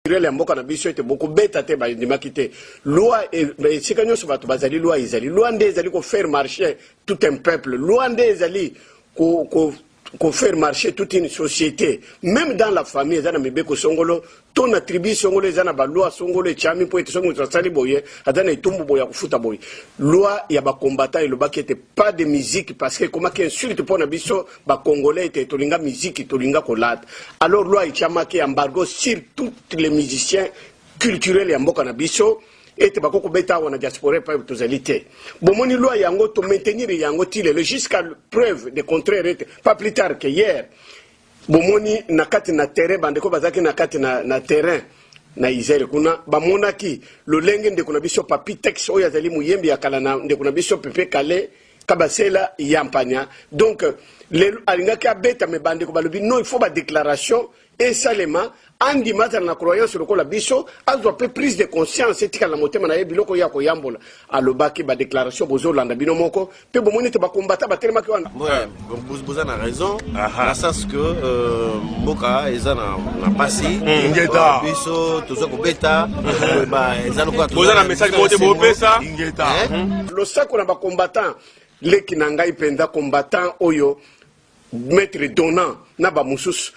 Les mboka na biso ete beaucoup beta te ba ndimaki te loi et sika nyonso bato bazali loi ezali loi nde ezali ko faire marcher tout un peuple loi nde ezali ko faire marcher toute une société même dans la famille ezana mibeko songolo ton attribué songolo ezana ba loi songolo chami po ete songolo tsali boye adana itumbu boya kufuta boye loi ya ba combattant et le baki était pas de musique parce que comment qu'insulte pour na biso ba congolais était tolinga musique tolinga kolata alors loi ichama ki embargo sur tous les musiciens culturels ya mboka na biso et bakoko beta wana diaspora pa tozalité bomoni loi yango to maintenir yango tile jusqu'à preuve de contraire pas plus tard que hier bomoni nakati na terrain bandeko bazaki nakati na terrain na Isère kuna bamonaki lolenge ndeko na biso papi texte oya zali muyembi ya kala na ndeko na biso pepe kale kabasela yampanya donc les alingaki abeta me bandeko balobi non il faut ba déclaration et seulement andi mata na croyance lokola biso azo peu prise de conscience etika la motema na yebiloko ya ko yambola alobaki ba déclaration bozo landa bino moko pe bomoni te ba combattre ba telema ki wana vous avez raison dans le sens que mboka ezana na pasi ingeta biso tozo ko beta ba ezana ko tozo na message mote bo pesa ingeta le sako na ba combattant les kinanga ipenda combattant oyo maître donnant na ba mususu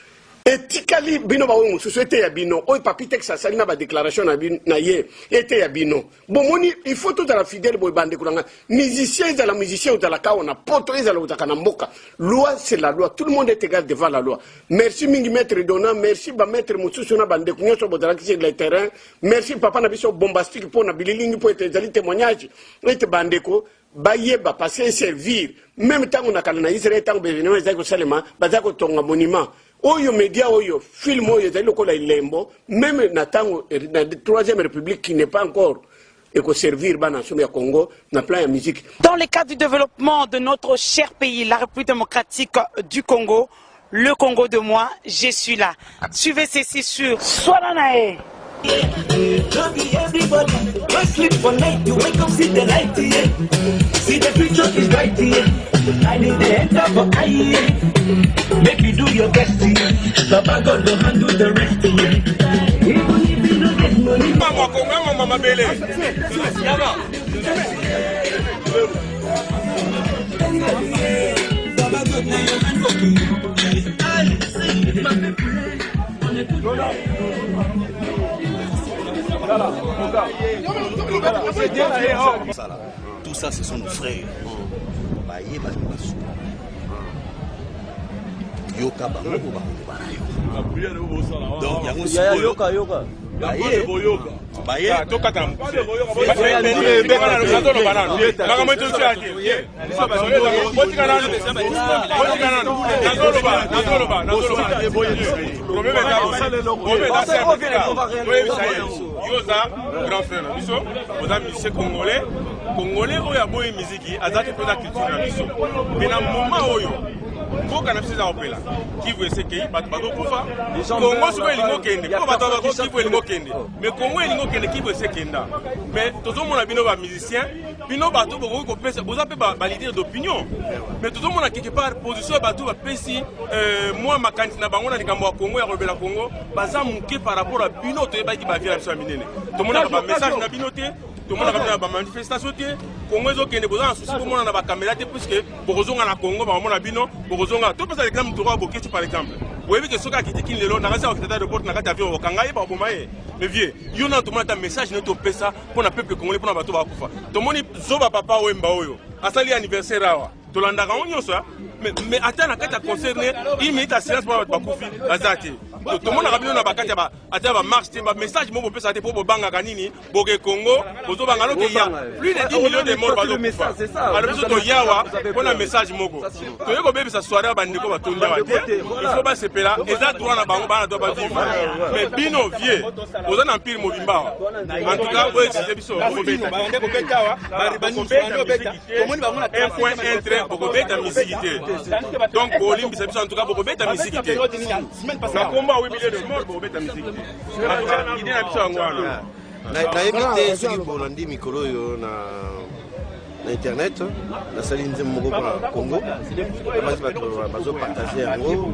etikali bino ba oyo mususu ete ya bino oyo papi texte asali na ba déclaration na ye ete ya bino bomoni il faut tout la fidèle boy bande kulanga musicien za la musicien za la kaona poto za la utaka na mboka loi c'est la loi tout le monde est égal devant la loi merci mingi maître donnant merci ba maître mususu na bande kunyo so bodala ki sur le terrain merci papa na biso bombastique pour na bililingi pour être zali témoignage ete bande ko bayeba passer servir même temps on a kana na Israël temps bevenir ezako salema bazako tonga monument oyo media oyo film oyo ezali lokola ilembo même na tango na troisième république qui n'est pas encore et que servir ba nation ya Congo na plan ya musique dans le cadre du développement de notre cher pays la République démocratique du Congo le Congo de moi je suis là suivez ceci sur Soalanae. Don't be everybody. Don't sleep for night. You wake up, see the light here. See the future is right here. I need the enter for I. Make you do your best here. Papa God will handle the rest here. Even if you don't get money. Mama Bele. Papa God now your hand tout ça, ce sont nos frères. Yoka grand frère, vous avez mis Congolais, Congolais, où il y a beaucoup de musique, à la culture. Mais dans le moment où faut qu'on ait ces appels là, qui veut essayer de battre Kufa. Congo c'est le Congo Kende. Pour battre Congo qui veut le Congo Kende. Mais Congo est le Congo Kende qui veut essayer Kenda. Mais tout le monde a bino ba musicien, bino bateau beaucoup qu'on peut, vous avez pas valider d'opinion. Mais tout le monde a quelque part position bateau va pési. Moi ma candidat bango na likambo ya Congo ya rebela Congo, baza muke par rapport à bino to ba qui ba via la minene. Tout le monde a un message na binoté. Tout le monde a une manifestation. Congo est au besoin de souci pour moi dans la caméra puisque pour rejoindre la Congo, on a bino, pour rejoindre tout parce que l'exemple de Boké par exemple. Vous voyez que ceux qui critiquent les lois, n'a pas de report, n'a pas avion au Kangaï, par Bomaye. Mais vieux, il y a tout le monde un message ne pas ça pour le peuple congolais pour le bateau Bakoufa. Tout le monde zoba papa ou mbaoyo. À ça anniversaire là. Tout le monde a gagné ça. Mais attends, la carte concerné, il met à silence pour le Bakoufi. Azati. Tout le monde a bien na bakati ba ataba marche ba message mo peut ça pour banga kanini boke Congo bozo bangalo que il y a plus de 10 millions de morts bazo kufa alors biso to yawa pona message moko to yeko bebe sa soirée ba ndeko ba tondia ba il faut pas se pela eza droit na bango ba na doit ba vivre mais bino vieux oza na empire mobimba en tout cas o exige biso ko beta ndeko betawa ba ribani beta komoni bango na un point un trait boko beta musique donc olimbi biso en tout cas boko beta musique oui, milliers de morts pour mettre la musique. Il y a un peu de na éviter ce qui pour lundi mikolo yo na internet nasali nzembo moko mpona Congo abaki bato bazopartage yango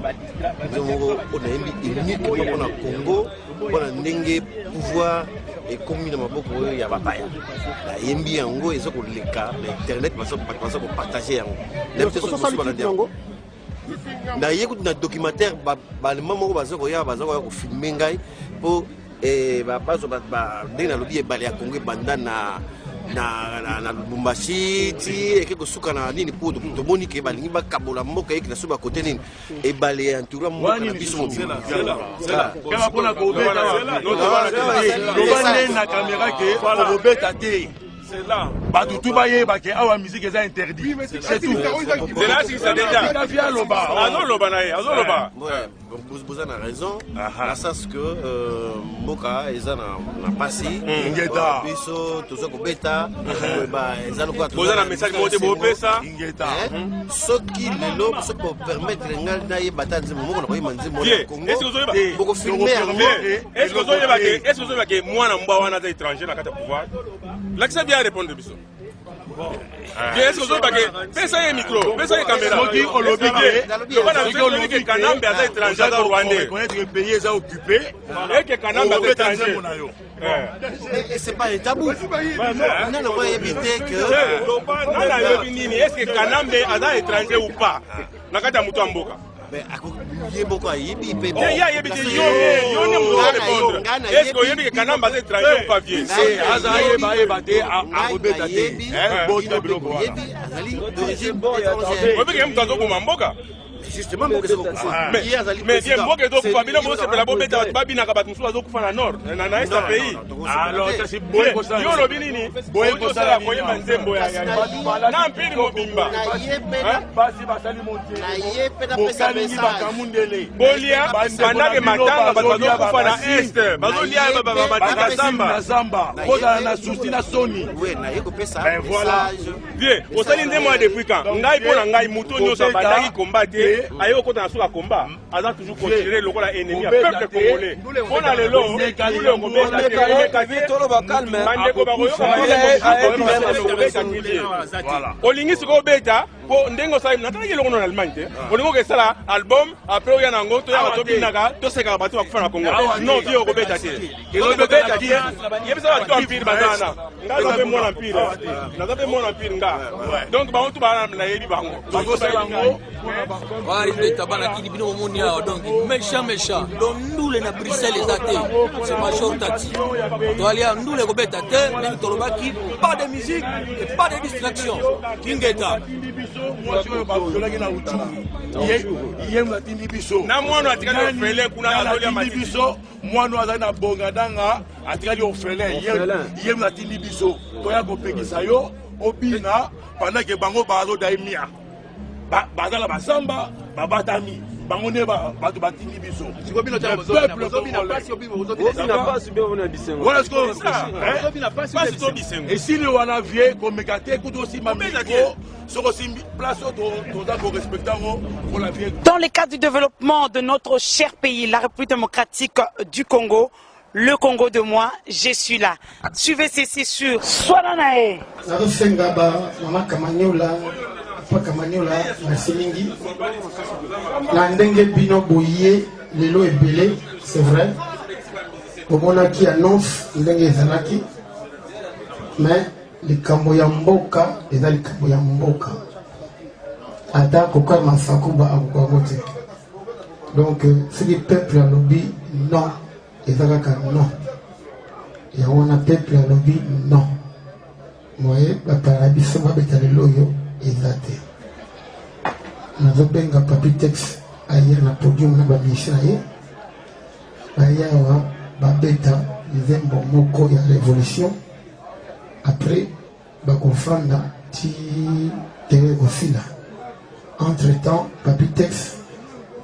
nzembo moko onayembi unique mpona Congo mpona ndenge pouvoir ekomi na maboko oyo ya bapaya nayembi yango eza koleka na internet bazo kopartage yango naye kutu na documentaire balema moko baza koya kofilme ngai mpo bazo ndenge nalobi ebale ya Congo ebanda na Lubumbashi ti eke kosuka na nini mpo tomoni ke balingi bakabola mboka eki na so bakote nini ebale ya ntura mboka na biso mobima kaka mpona kobeta loba nde na kamera ke kobeta te bato tu bayebake awa musique eza interdit c'est tout nzela asikisa deja azoloba na ye azoloba boza na raison na sens que mboka eza na pasi biso toza kobeta eza boza na message moko te bopesa soki lelo soki bopermettre ngai nayeba ta nzembo moko na koyeba nzembo ya Congo bokofilme yango est-ce que ozoyebake mwana mbwa wana aza étranger na kati ya pouvoir lakisa bien répondre biso est-ce que ozoyebake pesa ye micro pesa ye caméra soki olobi ke Kanambe aza étranger aza rwandais le pays eza occupé eke Kanambe aza étranger et c'est pas un tabou nana moi yebi te que nana yebi nini est-ce que Kanambe aza étranger ou pas na kati ya moto ya mboka yeboko ayebi pe ya yebi te yo ne mo répondre est-ce que yebi que Kanambe aza étranger ou pas vieux aza yeba te akobeta te bota biloko wana azali d'origine étrangère oyebi ke moto azokoma mboka justement mboka ezokufa mais bien mboka ezokufa bino bosepela bobeta bato babinaka bato mosusu bazokufa na nord na est ya pays yo olobi nini boyekosala koyeba nzembo na mpiri mobimba basi basali motiebokalingi bakamundele bolia bandake matanga bato bazokufa na est bazolia batika zamba kozala na susi na soni voilà bien osali nzembo ya depuis quand ngai mpo na ngai moto nyonso abandaki komba te aye okota na suka komba aza toujours considéré lokola ennemi ya peuple congolais mpona lelo bandeko olingi sikoyo obeta mpo ndenge osali natalaki eloko na Allemagne te olingi okesala album apres oya nango toyaka tobinaka tosekaka bato bakufa na Congo non vie okobeta te okobeta te yebisa bato ya mpire baza wana nga aza mpe mwana mpire naza mpe mwana mpire nga donc bango tu nayebi bango tabanaki bino momoni awa donc méchant donc ndule na Bruxelles eza te c'est major tati toalia ndule kobeta te ndenge tolobaki pas de musique et pas de distraction Kingeta na mwana atikali ofele kuna azolia matindi biso mwana azali na bongadanga atikali ofele ye atindi biso toya kopekisa yo obina pendant que bango bazodaimia bazala basamba babatami bango ne bato batindi biso esili wana vie komeka te kutu osimba miko soko osimbi place toza korespecte yango mpona vie. Dans le cadre du développement de notre cher pays, la République démocratique du Congo, le Congo de moi, je suis là. Suivez ceci sur Swananae. Paka maniola na silingi la ndenge bino boye lelo ebele c'est vrai omona ki annonce ndenge ezalaki mais likambo ya mboka eza likambo ya mboka ata koka masakuba akokwango te donc si le peuple alobi non ezalaka non ya wana peuple alobi non moye bapara biso babeta lelo oyo ezate nazobenga papi tex ayer na podium na bamisha ye bayawa babeta nzembo moko ya révolution après bakofanda ti tere osila entre temps papi tex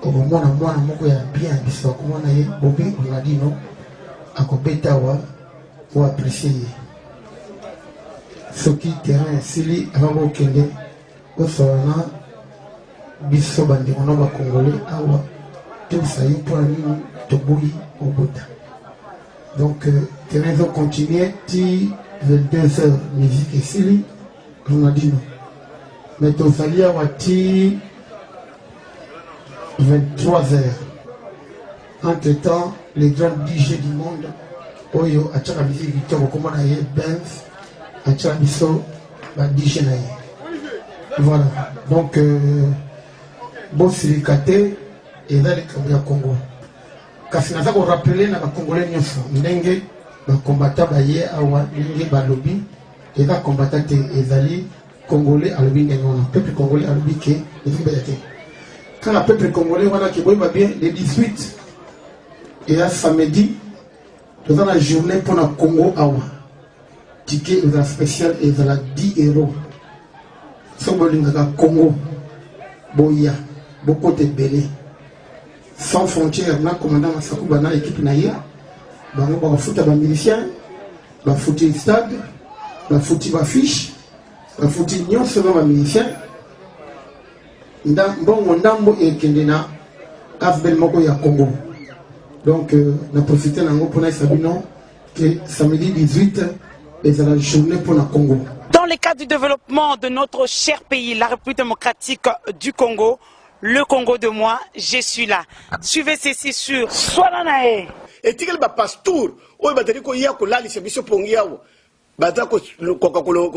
okomona mwana moko ya bien biso akomona ye bobi ronaldino akobeta wa o apprécier ye soki terrain esili avant okende osola biso bandeko na bakongolais awa tosali mpona nini toboyi obota donc terrain ezocontinue ti 22h musique esili Ronaldinho. Mais Tosalia Wati 23h. Entre-temps, les grands DJ du monde, Oyo, Acharabiso, Victor Okomonaye, Benz, Acharabiso, DJ Naye. Voilà. Donc, Bossilikate et là, les Congo. Kasi naza ko rappeler na ba Congolais nyonso ndenge ba combattant ba ye awa ndenge ba lobby et ba combattant ezali Congolais à lobby ngona peuple congolais à lobby ke ezibete. Quand le peuple congolais wana ki boy ba bien le 18 et à samedi nous avons la journée pour la Congo awa. Ticket est spécial et de la 10 €. So bolinga Congo boya beaucoup de belé. Sans frontières, na commandant Masakouba na équipe naïa, bango ba foot ba miliciens, ba foot stade, ba foot ba fiche, ba foot union selon ba miliciens. Ndambo ndambo e kendena afbel moko ya Congo. Donc na profiter nango pour na sabino que samedi 18 est la journée pour la Congo. Dans le cadre du développement de notre cher pays, la République démocratique du Congo, le Congo de moi, je suis là. Suivez ceci sur Swalanae. Et tu as pasteur, ou bateri ko ya ko lali sebiso pongiawo. Bata ko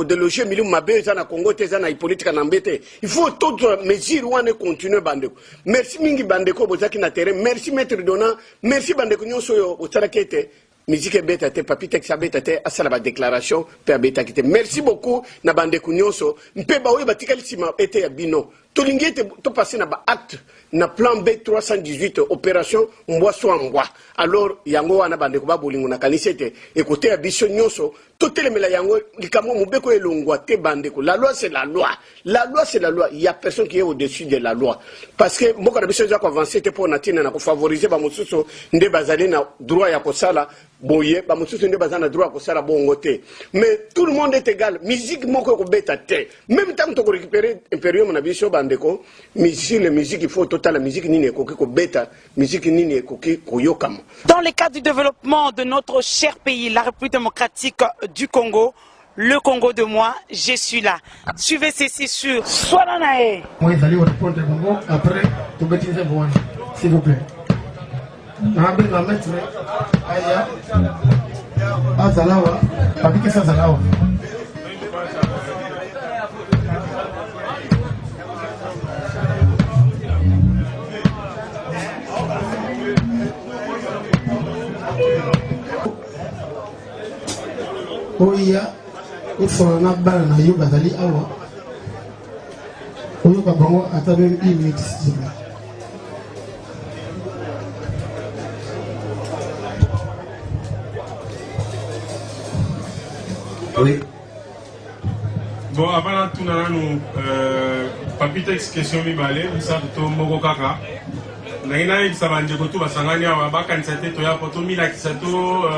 déloger milieu mabe za na Congo te za na politique na mbete. Il faut toute mesure wane continuer bandeko. Merci mingi bandeko bozaki na terrain. Merci maître Dona. Merci bandeko nyonso yo otarakete. Musique beta te Papitex beta te asala ba déclaration pe beta kite. Merci beaucoup na bandeko nyonso. Mpe ba oyo batikali sima ete ya bino. Tolingete to passer na ba acte na plan B 318 opération mbwa so mbwa. Alors yango wana bandeko ba bolingo na kanisete écoutez ya biso nyonso to telemela yango likamo mubeko elongwa te bandeko. La loi c'est la loi. La loi c'est la loi. Il y a personne qui est au-dessus de la loi. Parce que mboka na biso za ko avancer te pour natina na ko favoriser ba mosusu nde bazali na droit ya ko sala boye ba mosusu nde bazana droit ko sala bongo te. Mais tout le monde est égal. Musique moko ko beta te. Même temps to ko récupérer impérium na biso bandeko. Musique le musique il faut total la musique nini ekoki ko beta, musique nini ekoki ko yokama. Dans le cadre du développement de notre cher pays, la République démocratique du Congo, le Congo de moi, je suis là. Suivez ceci sur Swalanae. Moi, vous allez répondre après, tout bêtiser vous, s'il vous plaît. Nabe la maître Aya Azalawa, pas que ça Azalawa. Oya, il faut un abbal na yoga dali awa. Oyo kabango atabe 1 minute s'il vous plaît. Oui. Bon, avant tout nous Papitex question mibale, ça to moko kaka. Naina il sabanje ko tu basangani awa bakanisa te to ya poto mila kisato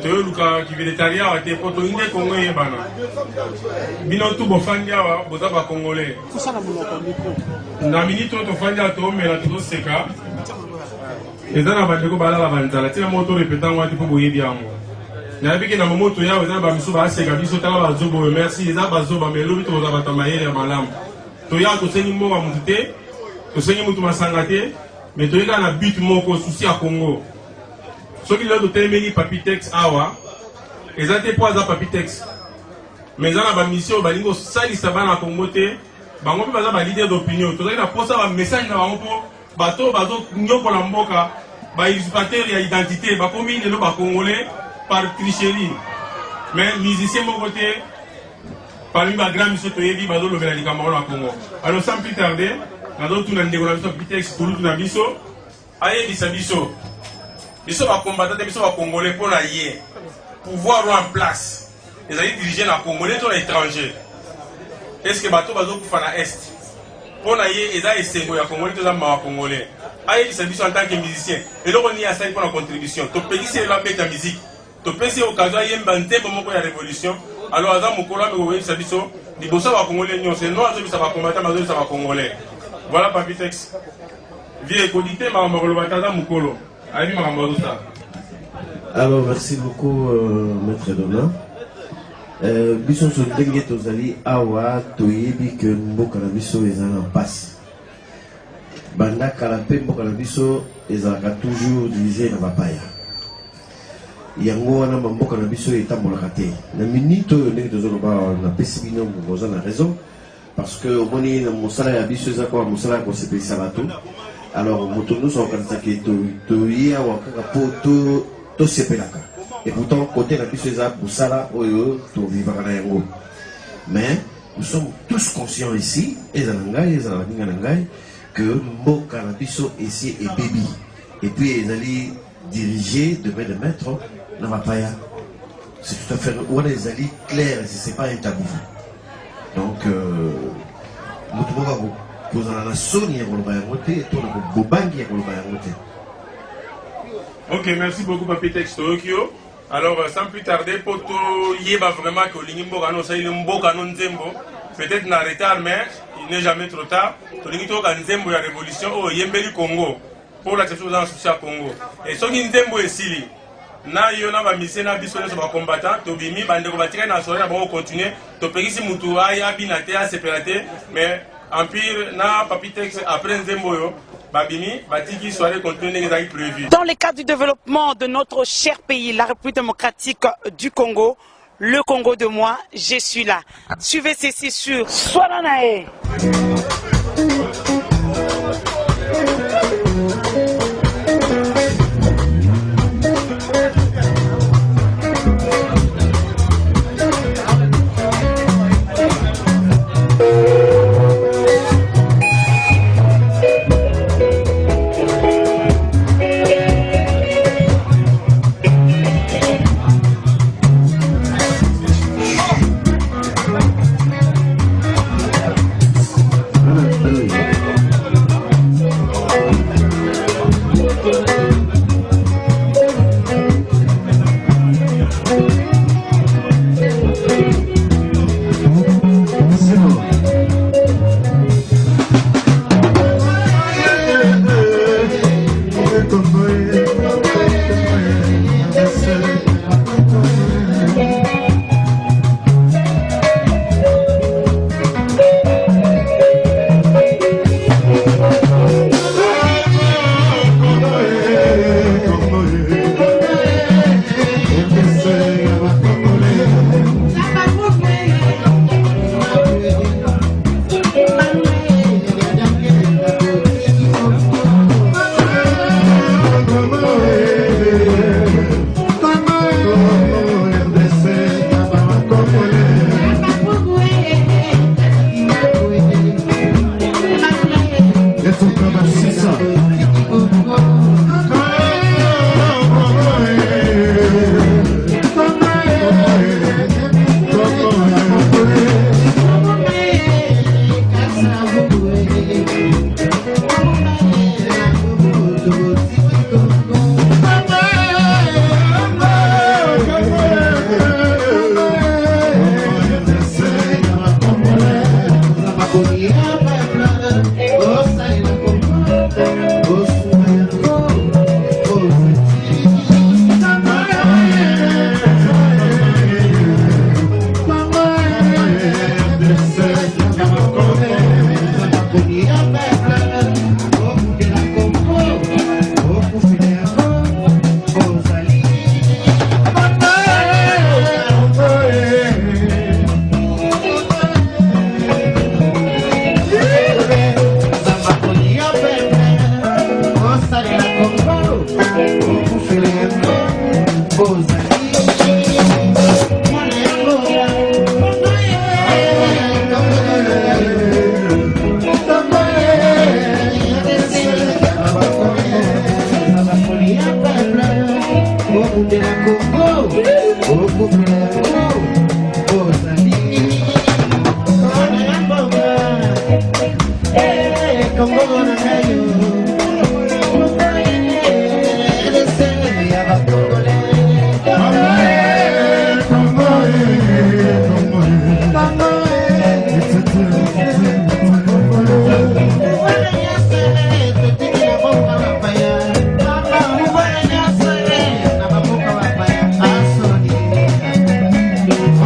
to luka ki vegetarian wa te poto inde Congo yebana. Bino tu bofandi awa boza ba congolais. Kusana muloko micro. Na minute to fandi ato mela to seka. Ezana bandeko bala la banzala tina moto répétant wa tipo boyebi yango. Na biki na moto ya ezana ba miso ba seka biso tala ba zobo merci ezana ba zoba melo bito boza ba mayele ya malamu. To ya to seni mo wa mutite. To seni mutu masanga te mais to yeka na but moko souci à Congo. Ce qui est de meni Papitex awa, ils ont été pour à Papitex. Mais dans la mission, balingo sali sabana Congo te, bango pe baza ba leader d'opinion. Tout ça il a posé un message na bango po bato nyoko la mboka, ba usurpateur ya identité, ba komi le ba congolais par tricherie. Mais musicien mon côté parmi ba grand mission to yebi bazo le vela likambo na Congo. Alors sans plus tarder, na do tout na ndeko na biso Papitex pour tout na biso, aye biso. Ils sont combattants, ils sont congolais pour la yé. Pouvoir en place. Ils allaient diriger la Congolais sur l'étranger. Est-ce que bateau bateau pour faire l'Est? Pour la yé, ils allaient essayer de Congolais, ils allaient Congolais. Aïe, ils sont en tant que musicien. Et donc on y a ça pour la contribution. Tu peux dire la bête de musique. Tu peux dire au cas où il y a un banté pour la révolution. Alors à mon collègue, vous voyez, ça dit ça. Les bosseurs va Congolais, c'est noir, ça va combattre, mais ça va Congolais. Voilà Papitex. Vieux écodité, mais on va le battre dans mon colo. Alors, merci beaucoup, Maître Dona. biso so ndenge tozali awa toyebi ke mboka na biso ezali en passe banda kala mpe mboka na biso ezalaka toujours dirigé na bapaya yango wana mboka na biso etambolaka te na minute oyo ndenge tozoloba napesi bino boza na raison parce que omoni na mosala ya biso eza kwa mosala ya kosepelisa bato alors moto nyonso akanisaki toye awa kaka mpo tosepelaka et pourtant côté la biso eza mosala oyo tovivaka na yango mais nous sommes tous conscients ici eza na ngai eza na baninga na ngai que mboka na biso ici est baby et puis ezali dirigé de main de maître na bapaya c'est tout à fait wana ezali clair c'est pas un tabou donc moto moko kozala na soni ya koloba yango te to na bobangi ya koloba yango te. Ok, merci beaucoup Papi Texte Tokyo. Alors sans plus tarder poto yeba vraiment que olingi mboka no saili mboka no nzembo peut-être na retard mais il n'est jamais trop tard. Tolingi toka nzembo ya révolution o yembeli Congo pour la question dans le Congo et soki nzembo esili na yo na ba mission na biso na ba combattant to bimi bande ko batika na soya ba continuer to pekisi mutu aya binate a separaté mais empire na Papi Texte après nzembo yo babimi batiki soirée continue les prévu. Dans le cadre du développement de notre cher pays, la République démocratique du Congo, le Congo de moi, je suis là. Suivez ceci sur Swalanae.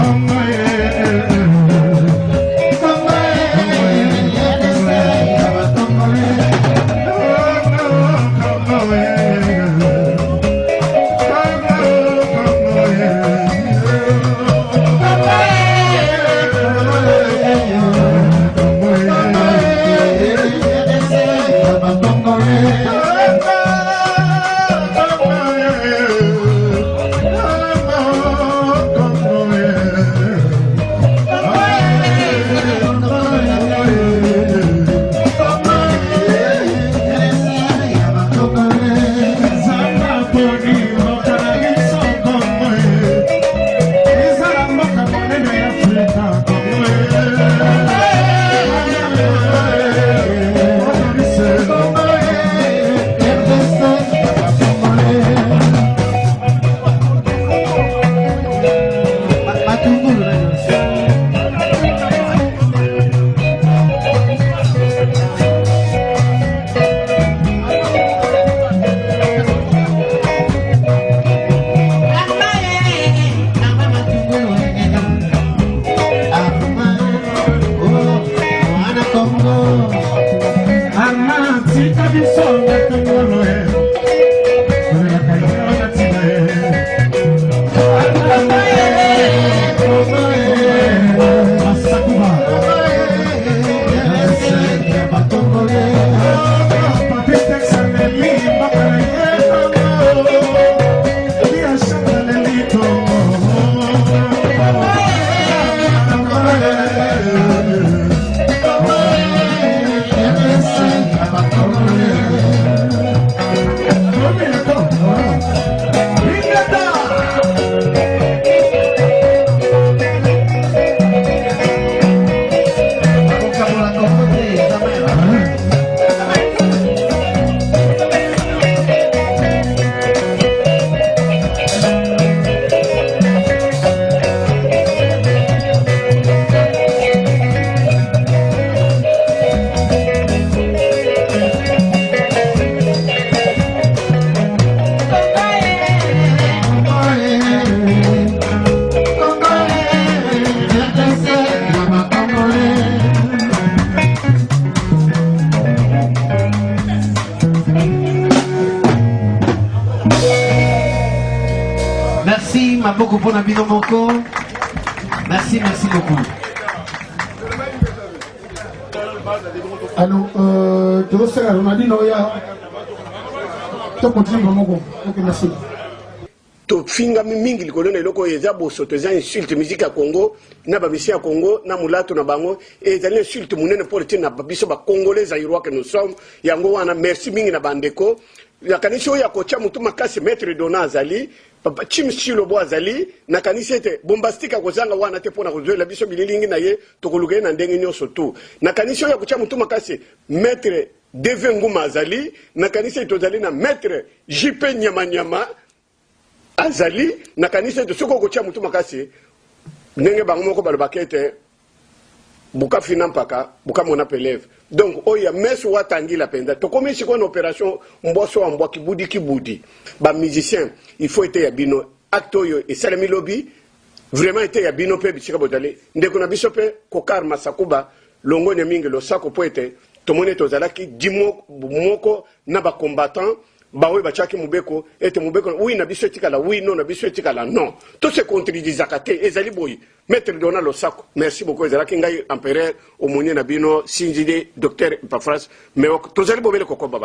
Oh my Merci, Maboko Ponabino Moko. Merci, merci beaucoup. Alors, tu veux faire Ronaldinho, tu continues vraiment. Ok, merci. To finga mingi likolona eloko eza bosoto eza insulte musique ya Congo na bamisi ya Congo na mulato na bango ezali insulte munene pour tina biso ba congolais zaïrois que nous sommes yango wana merci mingi na bandeko ya kanisi ya kocha mutu makasi maître dona azali papa chimsilo bo azali na kanisi ete bombastika kozanga wana te pona kozwela biso bililingi na ye tokoluka na ndenge nyonso tu na kanisi ya kocha mutu makasi maître Devenguma azali na kanisi ete ozali na maître JP Nyamanyama azali na kanisa de soko kocha mutu makasi ndenge bango moko balobaka ete buka fina mpaka buka mona peleve donc oya meso watangi la penda to comme si une opération mboso wa mbwa kibudi ba musicien il faut être ya bino acte oyo et salami lobby vraiment être ya bino pe bisika bodale ndeko na biso pe kokar masakuba longo ne mingi lo sako poete to mone to zalaki dimo moko na ba combattant bawe bachaki mubeko ete mubeko oui na biso etikala oui non na biso etikala non tout se contredisaka te ezali boyi maître dona losako merci beaucoup ezalaki ngai empereur omonie na bino sinjide docteur Epafras mais tozali bobele kokoba